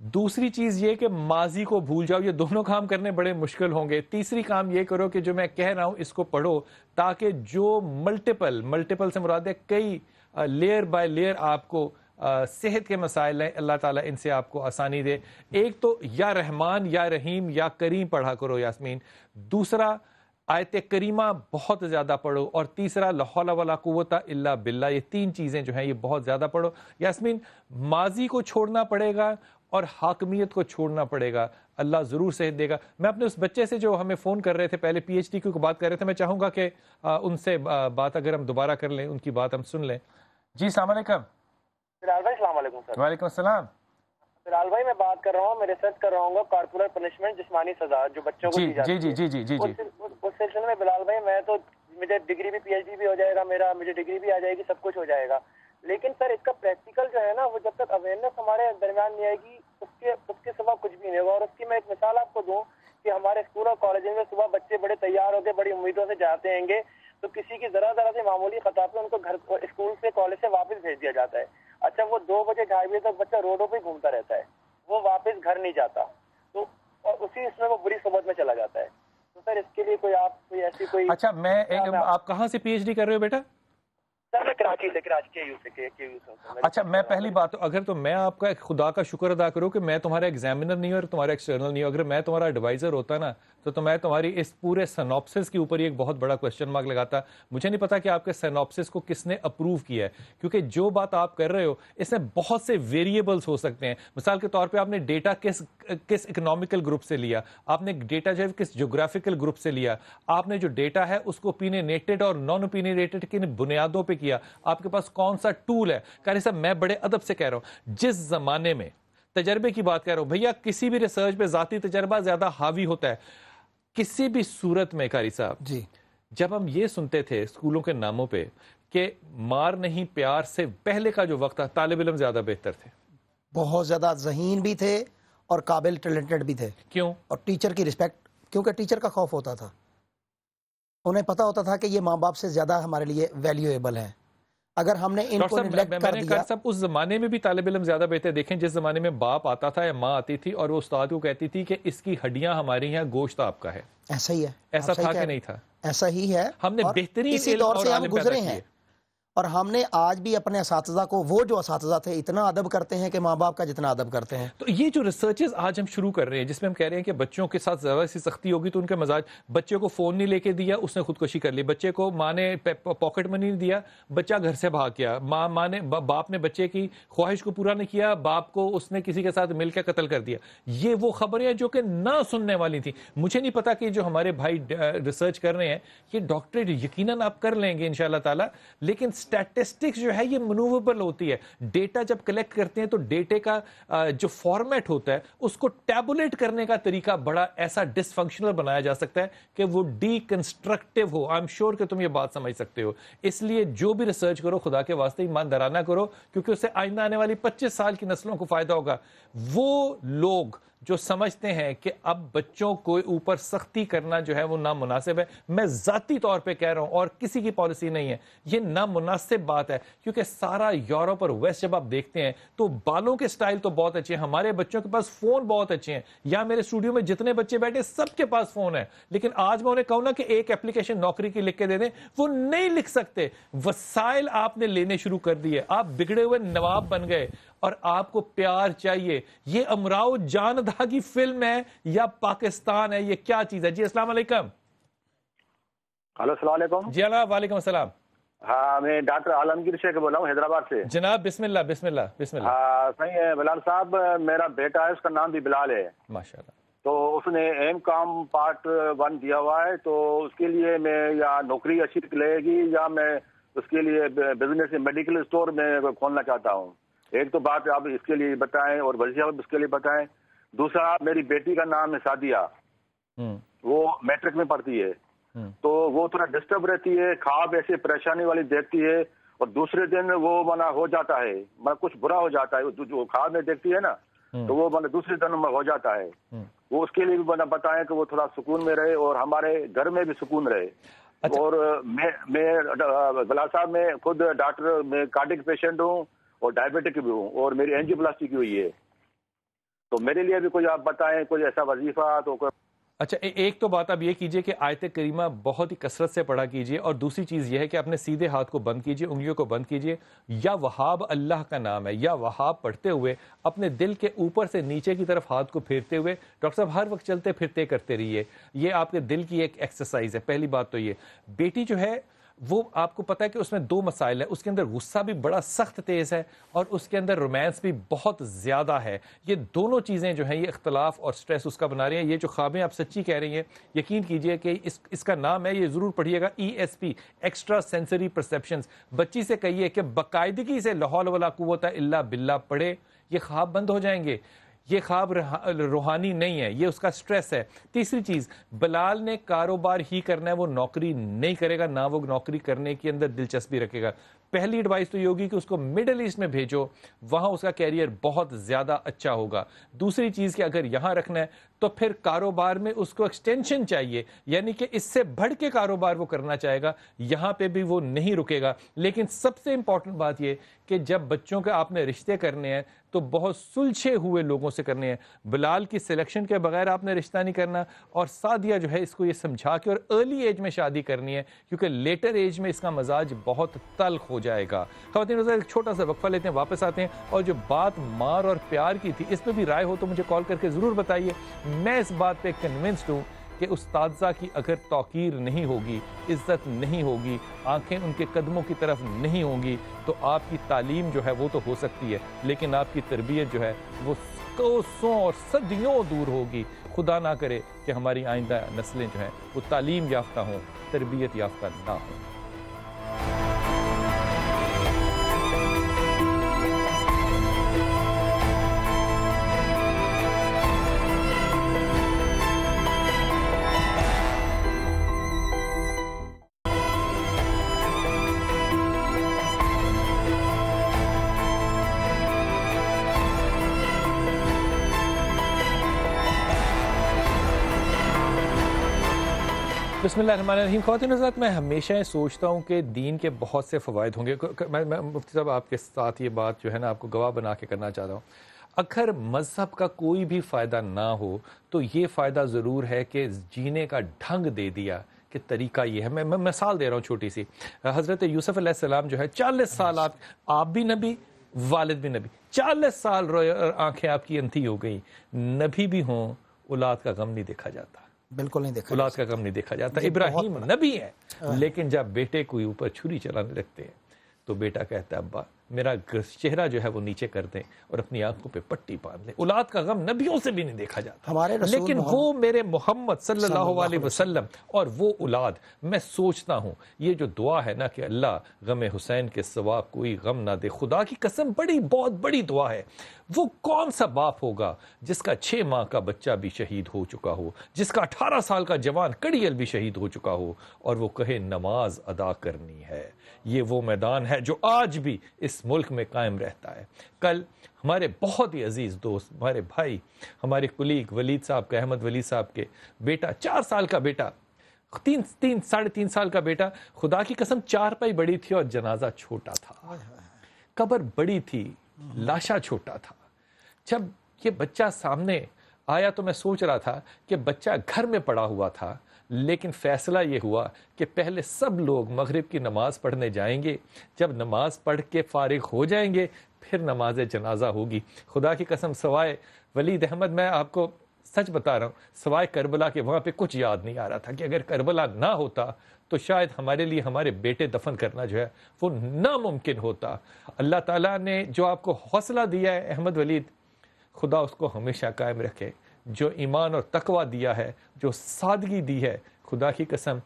دوسری چیز یہ کہ ماضی کو بھول جاؤ. یہ دونوں کام کرنے بڑے مشکل ہوں گے. تیسری کام یہ کرو کہ جو میں کہہ رہا ہوں اس کو پڑھو, تاکہ جو ملٹیپل سے مراد ہے کئی لیئر بائی لیئر آپ کو صحت کے مسائل ہیں, اللہ تعالیٰ ان سے آپ کو آسانی دے. ایک تو یا رحمان یا رحیم یا کریم پڑھا کرو یاسمین. دوسرا آیت کریمہ بہت زیادہ پڑھو. اور تیسرا لا حول ولا قوت الا باللہ. یہ تین چیزیں جو ہیں یہ بہت زیادہ پڑھو. یاسمین, ماضی کو چھوڑنا پڑے گا اور حاکمیت کو چھوڑنا پڑے گا. اللہ ضرور صحت دے گا. میں اپنے اس بچے سے جو ہمیں فون کر رہے تھے پہلے پی ایچ ڈی کی بات کر رہے تھے, میں چاہوں گا کہ ان سے بات اگر ہم دوبارہ کر لیں, ان کی بات ہم سن لیں. جی السلام علیکم. بلال بھائی السلام علیکم سر. وعلیکم السلام. بلال بھائی میں بات کر رہا ہوں, میں ریسرچ کر رہا ہوں کارپولر پنشمنٹ, جسمانی سزا جو بچوں کو دی جاتی ہے. جی اس سلسلے میں بلال بھائی میں تو مجھے ڈگری بھی پی ایچ ڈی بھی ہو جائے گا, مجھے ڈگری بھی آ جائے گی, سب کچھ ہو جائے گا. لیکن سر اس کا پریکٹیکل جو ہے نا, وہ جب تک اویئرنیس ہمارے درمیان نہیں آئے گی اس کے سوا کچھ بھی نہیں ہوگا. اور اس کی میں ایک مثال آپ کو دوں کہ ہمارے اسکول اور کالجز میں صبح بچے بڑے تیار ہو کے بڑی امیدوں سے جاتے ہیں گے, تو کسی کی ذرا سے معمولی خطا پہ ان کو گھر اسکول سے کالج سے واپس بھیج دیا جاتا ہے. اچھا وہ 2 بجے 2:30 بجے تک بچہ روڈوں پہ گھومتا رہتا ہے, وہ واپس گھر نہیں جاتا, تو اور اسی اس میں وہ بری صحبت میں چلا جاتا ہے. تو سر اس کے لیے کوئی ایسی کوئی. اچھا آپ کہاں سے پی ایچ ڈی کر رہے ہو بیٹا؟ سر میں کراچی سے اچھا, میں پہلی بات اگر تو میں آپ کا خدا کا شکر ادا کروں کہ میں تمہارا ایگزامینر نہیں ہوں اور تمہارا ایکسٹرنل نہیں ہوں. اگر میں تمہارا ایڈوائزر ہوتا نا تو میں تمہاری اس پورے سینوپسس کے اوپر ایک بہت بڑا کوشچن مارک لگاتا. مجھے نہیں پتا کہ آپ کے سینوپسس کو کس نے اپروو کیا ہے, کیونکہ جو بات آپ کر رہے ہو اس میں بہت سے ویریبلز ہو سکتے ہیں. مثال کے طور پہ آپ نے ڈیٹا کس اکنامیکل گروپ سے لیا, آپ نے ڈیٹا جو ہے کس جغرافیکل گروپ سے لیا, آپ نے جو ڈیٹا ہے اس کو اوپینینیٹڈ اور نان اوپینینیٹڈ کن بنیادوں پہ کیا, آپ کے پاس کون سا ٹول ہے. قاری صاحب میں بڑے ادب سے کہہ رہا ہوں, جس زمانے میں تجربے کی بات کر رہا ہوں بھیا, کسی بھی ریسرچ پہ ذاتی تجربہ زیادہ حاوی ہوتا ہے. کسی بھی صورت میں قاری صاحب جی, جب ہم یہ سنتے تھے اسکولوں کے ناموں پہ کہ مار نہیں پیار سے پہلے کا جو وقت تھا, طالب علم زیادہ بہتر تھے, بہت زیادہ ذہین بھی تھے اور قابل ٹیلنٹڈ بھی تھے. کیوں؟ اور ٹیچر کی رسپیکٹ, کیونکہ ٹیچر کا خوف ہوتا تھا, انہیں پتا ہوتا تھا کہ یہ ماں باپ سے زیادہ ہمارے لیے ویلیویبل ہے. اگر ہم نے ان کو نیگلیکٹ کر دیا. صاحب اس زمانے میں بھی طالب علم زیادہ بہتر. دیکھیں جس زمانے میں باپ آتا تھا یا ماں آتی تھی اور وہ استاد کو کہتی تھی کہ اس کی ہڈیاں ہماری ہیں, گوشت آپ کا ہے, ایسا ہی ہے. ایسا تھا کہ نہیں تھا؟ ایسا ہی ہے. ہم نے بہترین اسی دور سے ہم گزرے ہیں, اور ہم نے آج بھی اپنے اساتذہ کو, وہ جو اساتذہ تھے اتنا ادب کرتے ہیں کہ ماں باپ کا جتنا ادب کرتے ہیں. تو یہ جو ریسرچز آج ہم شروع کر رہے ہیں جس میں ہم کہہ رہے ہیں کہ بچوں کے ساتھ زیادہ سی سختی ہوگی تو ان کے مزاج, بچے کو فون نہیں لے کے دیا اس نے خودکشی کر لی, بچے کو ماں نے پاکٹ منی نہیں دیا بچہ گھر سے بھاگ گیا, باپ نے بچے کی خواہش کو پورا نہیں کیا, باپ کو اس نے کسی کے ساتھ مل کے قتل کر دیا. یہ وہ خبریں جو کہ نہ سننے والی تھیں. مجھے نہیں پتا کہ جو ہمارے بھائی ریسرچ کر رہے ہیں یہ ڈاکٹریٹ یقیناً آپ کر لیں گے انشاءاللہ تعالی, لیکن اسٹیٹسٹکس جو ہے یہ منوویبل ہوتی ہے. ڈیٹا جب کلیکٹ کرتے ہیں تو ڈیٹے کا جو فارمیٹ ہوتا ہے اس کو ٹیبولیٹ کرنے کا طریقہ بڑا ایسا ڈس فنکشنل بنایا جا سکتا ہے کہ وہ D constructive who. I am sure کہ تم یہ بات سمجھ سکتے ہو. اس لیے جو بھی ریسرچ کرو خدا کے واسطے ایماندارانہ کرو, کیونکہ اس سے آئندہ آنے والی 25 سال کی نسلوں کو فائدہ ہوگا. وہ لوگ جو سمجھتے ہیں کہ اب بچوں کو اوپر سختی کرنا جو ہے وہ نامناسب ہے, میں ذاتی طور پہ کہہ رہا ہوں اور کسی کی پالیسی نہیں ہے, یہ نامناسب بات ہے. کیونکہ سارا یورپ اور ویسٹ جب آپ دیکھتے ہیں تو بالوں کے سٹائل تو بہت اچھے ہیں, ہمارے بچوں کے پاس فون بہت اچھے ہیں. یا میرے اسٹوڈیو میں جتنے بچے بیٹھے سب کے پاس فون ہے, لیکن آج میں انہیں کہوں نا کہ ایک اپلیکیشن نوکری کی لکھ کے دے دیں, وہ نہیں لکھ سکتے. وسائل آپ نے لینے شروع کر دیے, آپ بگڑے ہوئے نواب بن گئے اور آپ کو پیار چاہیے. یہ امراؤ جان ادا کی فلم ہے یا پاکستان ہے, یہ کیا چیز ہے؟ جی السلام علیکم. ہلو السلام علیکم. جی اللہ وعلیکم السلام. ہاں میں ڈاکٹر عالمگیر شیخ بول رہا ہوں حیدرآباد سے. جناب بسم اللہ بسم اللہ بسم اللہ. ہاں صحیح ہے بلال صاحب, میرا بیٹا ہے اس کا نام بھی بلال ہے ماشاءاللہ. تو اس نے ایم کام پارٹ 1 دیا ہوا ہے, تو اس کے لیے میں یا نوکری اچھی لگے گی یا میں اس کے لیے بزنس میڈیکل اسٹور میں کھولنا چاہتا ہوں. ایک تو بات آپ اس کے لیے بتائیں اور وزیر اس کے لیے بتائیں. دوسرا میری بیٹی کا نام ہے سعدیہ, وہ میٹرک میں پڑھتی ہے, تو وہ تھوڑا ڈسٹرب رہتی ہے, خواب ایسے پریشانی والی دیکھتی ہے اور دوسرے دن وہ منا ہو جاتا ہے, کچھ برا ہو جاتا ہے. جو خواب میں دیکھتی ہے نا تو وہ دوسرے دن میں ہو جاتا ہے. وہ اس کے لیے بھی بتائیں کہ وہ تھوڑا سکون میں رہے اور ہمارے گھر میں بھی سکون رہے. اور میں بلال صاحب میں خود ڈاکٹر میں کارڈک پیشنٹ ہوں اور ڈائبیٹک بھی ہوں اور میری اینجیوپلاسٹی کی ہوئی ہے. تو میرے لیے بھی کوئی آپ بتائیں کوئی ایسا وظیفہ تو اچھا، ایک تو بات آپ یہ کیجئے کہ آیت کریمہ بہت ہی کثرت سے پڑھا کیجئے، اور دوسری چیز یہ ہے کہ اپنے سیدھے ہاتھ کو بند کیجئے، انگلیوں کو بند کیجئے. یا وہاب اللہ کا نام ہے، یا وہاب پڑھتے ہوئے اپنے دل کے اوپر سے نیچے کی طرف ہاتھ کو پھیرتے ہوئے ڈاکٹر صاحب ہر وقت چلتے پھرتے کرتے رہیے. یہ آپ کے دل کی ایک ایکسرسائز ہے. پہلی بات تو یہ بیٹی جو ہے وہ آپ کو پتا ہے کہ اس میں دو مسائل ہیں. اس کے اندر غصہ بھی بڑا سخت تیز ہے اور اس کے اندر رومانس بھی بہت زیادہ ہے. یہ دونوں چیزیں جو ہیں یہ اختلاف اور سٹریس اس کا بنا رہی ہیں. یہ جو خوابیں آپ سچی کہہ رہی ہیں، یقین کیجئے کہ اس کا نام ہے، یہ ضرور پڑھیے گا، ESP، ایکسٹرا سینسری پرسیپشنز. بچی سے کہیے کہ باقاعدگی سے لا حول ولا قوت الا باللہ پڑھے، یہ خواب بند ہو جائیں گے. یہ خواب روحانی نہیں ہے، یہ اس کا سٹریس ہے. تیسری چیز، بلال نے کاروبار ہی کرنا ہے، وہ نوکری نہیں کرے گا، نہ وہ نوکری کرنے کے اندر دلچسپی رکھے گا. پہلی ایڈوائس تو یہ ہوگی کہ اس کو مڈل ایسٹ میں بھیجو، وہاں اس کا کیریئر بہت زیادہ اچھا ہوگا. دوسری چیز کہ اگر یہاں رکھنا ہے تو پھر کاروبار میں اس کو ایکسٹینشن چاہیے، یعنی کہ اس سے بڑھ کے کاروبار وہ کرنا چاہے گا. یہاں پہ بھی وہ نہیں رکے گا. لیکن سب سے امپورٹنٹ بات یہ کہ جب بچوں کے آپ نے رشتے کرنے ہیں تو بہت سلجھے ہوئے لوگوں سے کرنے ہیں. بلال کی سلیکشن کے بغیر آپ نے رشتہ نہیں کرنا. اور سعدیہ جو ہے اس کو یہ سمجھا کے اور ارلی ایج میں شادی کرنی ہے، کیونکہ لیٹر ایج میں اس کا مزاج بہت تلخ ہو جائے گا. خواتین ایک چھوٹا سا وقفہ لیتے ہیں، واپس آتے ہیں. اور جو بات مار اور پیار کی تھی، اس پہ بھی رائے ہو تو مجھے کال کر کے ضرور بتائیے. میں اس بات پہ کنونسڈ ہوں کہ استاذہ کی اگر توقیر نہیں ہوگی، عزت نہیں ہوگی، آنکھیں ان کے قدموں کی طرف نہیں ہوں گی، تو آپ کی تعلیم جو ہے وہ تو ہو سکتی ہے، لیکن آپ کی تربیت جو ہے وہ کوسوں اور صدیوں دور ہوگی. خدا نہ کرے کہ ہماری آئندہ نسلیں جو ہیں وہ تعلیم یافتہ ہوں، تربیت یافتہ نہ ہوں. بسم اللہ الرحمن الرحیم. خواتین حضرات، میں ہمیشہ سوچتا ہوں کہ دین کے بہت سے فوائد ہوں گے. میں مفتی صاحب آپ کے ساتھ یہ بات جو ہے نا آپ کو گواہ بنا کے کرنا چاہتا ہوں. اگر مذہب کا کوئی بھی فائدہ نہ ہو تو یہ فائدہ ضرور ہے کہ جینے کا ڈھنگ دے دیا کہ طریقہ یہ ہے. میں مثال دے رہا ہوں چھوٹی سی. حضرت یوسف علیہ السلام جو ہے 40 سال آپ بھی نبی، والد بھی نبی، 40 سال آنکھیں آپ کی اندھی ہو گئی. نبی بھی ہوں، اولاد کا غم نہیں دیکھا جاتا، بالکل نہیں دیکھا، اولاد کا غم نہیں دیکھا جاتا. ابراہیم نبی ہے، لیکن جب بیٹے کو اوپر چھری چلانے لگتے ہیں تو بیٹا کہتا ہے ابا میرا چہرہ جو ہے وہ نیچے کر دیں اور اپنی آنکھوں پہ پٹی باندھ لیں. اولاد کا غم نبیوں سے بھی نہیں دیکھا جاتا، لیکن وہ میرے محمد صلی اللہ علیہ وسلم اور وہ اولاد. میں سوچتا ہوں یہ جو دعا ہے نا کہ اللہ غم حسین کے سوا کوئی غم نہ دے، خدا کی قسم بہت بڑی دعا ہے. وہ کون سا باپ ہوگا جس کا 6 ماہ کا بچہ بھی شہید ہو چکا ہو، جس کا 18 سال کا جوان کڑیل بھی شہید ہو چکا ہو، اور وہ کہے نماز ادا کرنی ہے. یہ وہ میدان ہے جو آج بھی اس ملک میں قائم رہتا ہے. کل ہمارے بہت ہی عزیز دوست، ہمارے بھائی، ہمارے کلیگ ولید صاحب کا، احمد ولی صاحب کے بیٹا، 4 سال کا بیٹا، 3.5 سال کا بیٹا، خدا کی قسم 4 پائی بڑی تھی اور جنازہ چھوٹا تھا، قبر بڑی تھی، لاشا چھوٹا تھا. جب یہ بچہ سامنے آیا تو میں سوچ رہا تھا کہ بچہ گھر میں پڑا ہوا تھا، لیکن فیصلہ یہ ہوا کہ پہلے سب لوگ مغرب کی نماز پڑھنے جائیں گے، جب نماز پڑھ کے فارغ ہو جائیں گے پھر نماز جنازہ ہوگی. خدا کی قسم سوائے ولید احمد، میں آپ کو سچ بتا رہا ہوں، سوائے کربلا کے وہاں پہ کچھ یاد نہیں آ رہا تھا کہ اگر کربلا نہ ہوتا تو شاید ہمارے لیے ہمارے بیٹے دفن کرنا جو ہے وہ ناممکن ہوتا. اللہ تعالیٰ نے جو آپ کو حوصلہ دیا ہے احمد ولید، خدا اس کو ہمیشہ قائم رکھے. جو ایمان اور تقوی دیا ہے، جو سادگی دی ہے، خدا کی قسم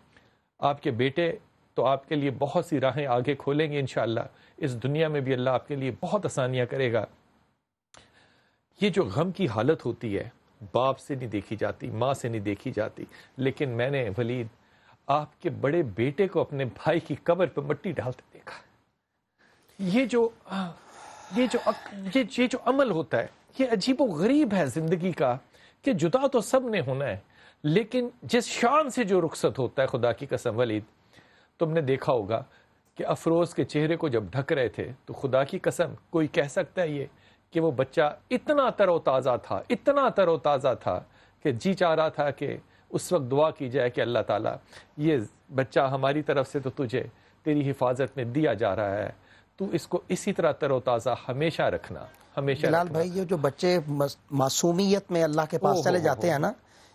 آپ کے بیٹے تو آپ کے لیے بہت سی راہیں آگے کھولیں گے انشاءاللہ. اس دنیا میں بھی اللہ آپ کے لیے بہت آسانیاں کرے گا. یہ جو غم کی حالت ہوتی ہے باپ سے نہیں دیکھی جاتی، ماں سے نہیں دیکھی جاتی، لیکن میں نے ولید آپ کے بڑے بیٹے کو اپنے بھائی کی قبر پہ مٹی ڈالتے دیکھا. یہ جو عمل ہوتا ہے یہ عجیب و غریب ہے زندگی کا، کہ جدا تو سب نے ہونا ہے، لیکن جس شان سے جو رخصت ہوتا ہے، خدا کی قسم ولید تم نے دیکھا ہوگا کہ افروز کے چہرے کو جب ڈھک رہے تھے تو خدا کی قسم کوئی کہہ سکتا ہے یہ کہ وہ بچہ اتنا تر و تازہ تھا کہ جی چاہ رہا تھا کہ اس وقت دعا کی جائے کہ اللہ تعالیٰ یہ بچہ ہماری طرف سے تو تجھے تیری حفاظت میں دیا جا رہا ہے، تو اس کو اسی طرح تر و تازہ ہمیشہ رکھنا، ہمیشہ بلال رکھنا۔ بھائی، یہ جو بچے معصومیت میں اللہ کے پاس چلے جاتے ہیں نا،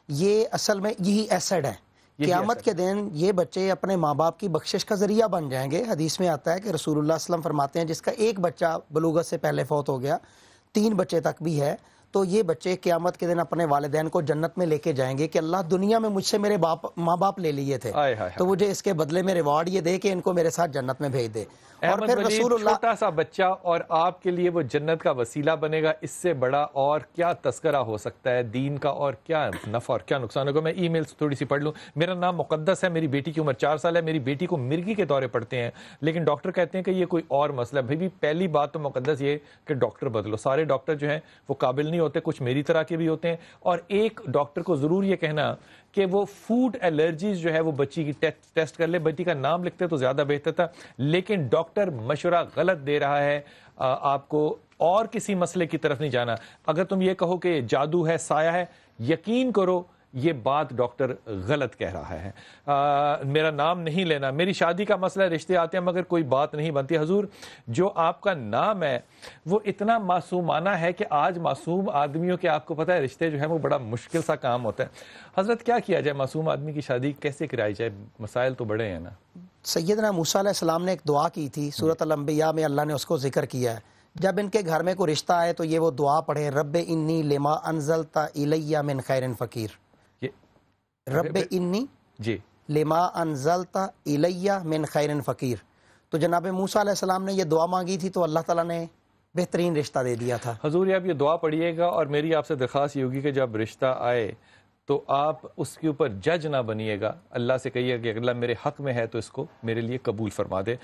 یہ اصل میں یہی ایسڈ ہے۔ قیامت کے دن یہ بچے اپنے ماں باپ کی بخشش کا ذریعہ بن جائیں گے۔ حدیث میں آتا ہے کہ رسول اللہ صلی اللہ علیہ وسلم فرماتے ہیں جس کا ایک بچہ بلوغت سے پہلے فوت ہو گیا، 3 بچے تک بھی ہے، تو یہ بچے قیامت کے دن اپنے والدین کو جنت میں لے کے جائیں گے کہ اللہ دنیا میں مجھ سے میرے ماں باپ لے لیے تھے، تو مجھے اس کے بدلے میں ریوارڈ یہ دے کہ ان کو میرے ساتھ جنت میں بھیج دے۔ اور پھر رسول اللہ، چھوٹا سا بچہ اور آپ کے لیے وہ جنت کا وسیلہ بنے گا، اس سے بڑا اور کیا تذکرہ ہو سکتا ہے دین کا، اور کیا نفع اور کیا نقصان ہوگا۔ میں ای میلز تھوڑی سی پڑھ لوں۔ میرا نام مقدس ہے، میری بیٹی کی عمر 4 سال ہے، میری بیٹی کو مرگی کے دورے پڑتے ہیں، لیکن ڈاکٹر کہتے ہیں کہ یہ کوئی اور مسئلہ ہے۔ بھائی پہلی بات تو مقدس یہ کہ ڈاکٹر بدلو، سارے ڈاکٹر جو ہیں وہ قابل نہیں ہوتے، کچھ میری طرح کے بھی ہوتے ہیں، اور ایک ڈاکٹر کو ضرور یہ کہنا کہ وہ فوڈ الرجیز جو ہے وہ بچی کی ٹیسٹ کر لے، بچی کا نام لکھتے تو زیادہ بہتر تھا، لیکن ڈاکٹر مشورہ غلط دے رہا ہے، آپ کو اور کسی مسئلے کی طرف نہیں جانا۔ اگر تم یہ کہو کہ جادو ہے، سایہ ہے، یقین کرو یہ بات ڈاکٹر غلط کہہ رہا ہے۔ میرا نام نہیں لینا، میری شادی کا مسئلہ، رشتے آتے ہیں مگر کوئی بات نہیں بنتی۔ حضور جو آپ کا نام ہے وہ اتنا معصومانہ ہے کہ آج معصوم آدمیوں کے، آپ کو پتہ ہے رشتے جو ہیں وہ بڑا مشکل سا کام ہوتا ہے۔ حضرت کیا کیا جائے، معصوم آدمی کی شادی کیسے کرائی جائے؟ مسائل تو بڑے ہیں نا۔ سیدنا موسیٰ علیہ السلام نے ایک دعا کی تھی، سورۃ الانبیاء میں اللہ نے اس کو ذکر کیا ہے۔ جب ان کے گھر میں کوئی رشتہ آئے تو یہ وہ دعا پڑھے، رب انی لما انزلت الی من خیر فقیر، رب انی جی لما انزلت الی من خیر فقیر۔ تو جناب موسیٰ علیہ السلام نے یہ دعا مانگی تھی تو اللہ تعالیٰ نے بہترین رشتہ دے دیا تھا۔ حضور آپ یہ دعا پڑھیے گا، اور میری آپ سے درخواست یہ ہوگی کہ جب رشتہ آئے تو آپ اس کے اوپر جج نہ بنیے گا، اللہ سے کہیے کہ اللہ میرے حق میں ہے تو اس کو میرے لیے قبول فرما دے۔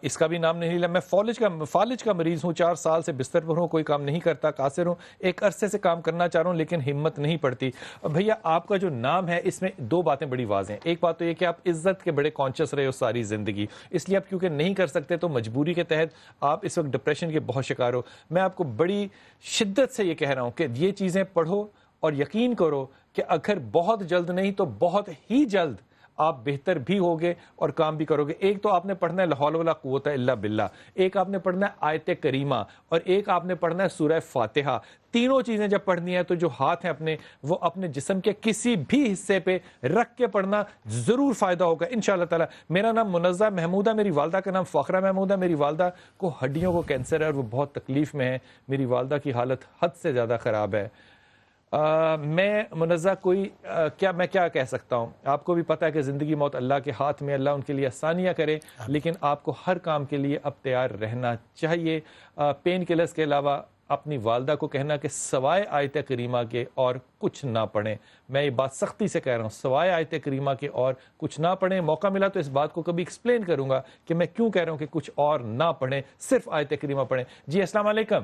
اس کا بھی نام نہیں لیا، میں فالج کا مریض ہوں، 4 سال سے بستر پر ہوں، کوئی کام نہیں کرتا، قاصر ہوں، ایک عرصے سے کام کرنا چاہ رہا ہوں لیکن ہمت نہیں پڑتی۔ بھیا آپ کا جو نام ہے اس میں 2 باتیں بڑی واضح ہیں۔ ایک بات تو یہ کہ آپ عزت کے بڑے کانشیس رہے ہو ساری زندگی، اس لیے آپ کیونکہ نہیں کر سکتے تو مجبوری کے تحت آپ اس وقت ڈپریشن کے بہت شکار ہو۔ میں آپ کو بڑی شدت سے یہ کہہ رہا ہوں کہ یہ چیزیں پڑھو، اور یقین کرو کہ اگر بہت جلد نہیں تو بہت ہی جلد آپ بہتر بھی ہوگے اور کام بھی کرو گے۔ ایک تو آپ نے پڑھنا ہے لا حول ولا قوت الا باللہ، ایک آپ نے پڑھنا ہے آیت کریمہ، اور ایک آپ نے پڑھنا ہے سورہ فاتحہ۔ تینوں چیزیں جب پڑھنی ہے تو جو ہاتھ ہیں اپنے، وہ اپنے جسم کے کسی بھی حصے پہ رکھ کے پڑھنا، ضرور فائدہ ہوگا انشاءاللہ تعالی۔ میرا نام منزہ محمود ہے، میری والدہ کا نام فاخرہ محمود ہے۔ میری والدہ کو ہڈیوں کو کینسر ہے اور وہ بہت تکلیف میں ہے، میری والدہ کی حالت حد سے زیادہ خراب ہے۔ میں منزہ میں کیا کہہ سکتا ہوں، آپ کو بھی پتہ ہے کہ زندگی موت اللہ کے ہاتھ میں، اللہ ان کے لیے آسانیاں کرے، لیکن آپ کو ہر کام کے لیے اب تیار رہنا چاہیے۔ پین کلرز کے علاوہ اپنی والدہ کو کہنا کہ سوائے آیت کریمہ کے اور کچھ نہ پڑھیں، میں یہ بات سختی سے کہہ رہا ہوں، سوائے آیت کریمہ کے اور کچھ نہ پڑھیں۔ موقع ملا تو اس بات کو کبھی ایکسپلین کروں گا کہ میں کیوں کہہ رہا ہوں کہ کچھ اور نہ پڑھیں، صرف آیت کریمہ پڑھیں۔ جی السلام علیکم۔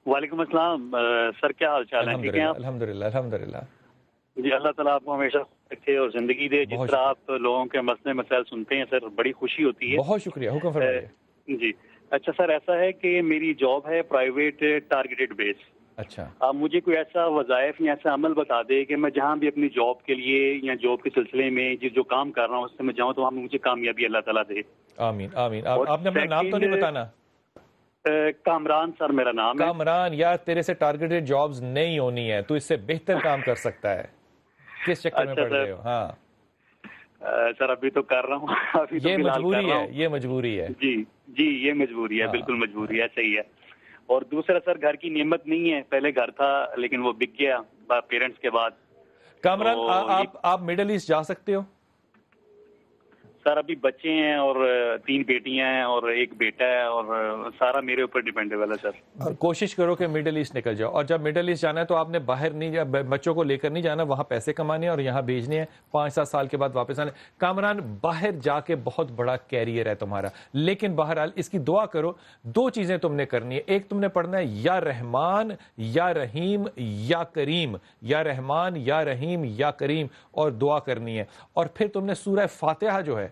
وعلیکم السلام سر، کیا حال چال ہے؟ ٹھیک ہیں آپ؟ الحمدللہ الحمدللہ۔ جی اللہ تعالیٰ آپ کو ہمیشہ رکھے اور زندگی دے۔ جس طرح آپ لوگوں کے مسئلے مسائل سنتے ہیں سر، بڑی خوشی ہوتی ہے۔ بہت شکریہ، حکم فرمائیے۔ جی اچھا سر، ایسا ہے کہ میری جاب ہے پرائیویٹ ٹارگیٹڈ بیس۔ اچھا، آپ مجھے کوئی ایسا وظائف یا ایسا عمل بتا دے کہ میں جہاں بھی اپنی جاب کے لیے یا جاب کے سلسلے میں جو کام کر رہا ہوں اس سے میں جاؤں تو وہاں مجھے کامیابی اللہ تعالیٰ دے۔ آمین آمین۔ آپ نے اپنا نام تو نہیں بتانا؟ کامران سر میرا نام ہے۔ کامران، یار تیرے سے ٹارگیٹڈ جابز نہیں ہونی ہے، تو اس سے بہتر کام کر سکتا ہے، کس چکر میں پڑ رہے ہو؟ ہاں سر ابھی تو کر رہا ہوں، یہ مجبوری ہے، یہ مجبوری ہے۔ جی جی یہ مجبوری ہے، بالکل مجبوری ہے، صحیح ہے۔ اور دوسرا سر گھر کی نعمت نہیں ہے، پہلے گھر تھا لیکن وہ بک گیا پیرنٹس کے بعد۔ کامران آپ مڈل ایسٹ جا سکتے ہو؟ سر ابھی بچے ہیں اور 3 بیٹیاں ہیں اور 1 بیٹا ہے، اور سارا میرے اوپر ڈیپینڈیبل ہے سر۔ کوشش کرو کہ مڈل ایسٹ نکل جاؤ، اور جب مڈل ایسٹ جانا ہے تو آپ نے باہر نہیں، بچوں کو لے کر نہیں جانا، وہاں پیسے کمانے ہیں اور یہاں بھیجنے ہیں، 5-7 سال کے بعد واپس آنے۔ کامران باہر جا کے بہت بڑا کیریئر ہے تمہارا، لیکن بہرحال اس کی دعا کرو۔ 2 چیزیں تم نے کرنی ہے، ایک تم نے پڑھنا ہے یا رحمان یا رحیم یا کریم، یا رحمان یا رحیم یا کریم، اور دعا کرنی ہے۔ اور پھر تم نے سورہ فاتحہ جو ہے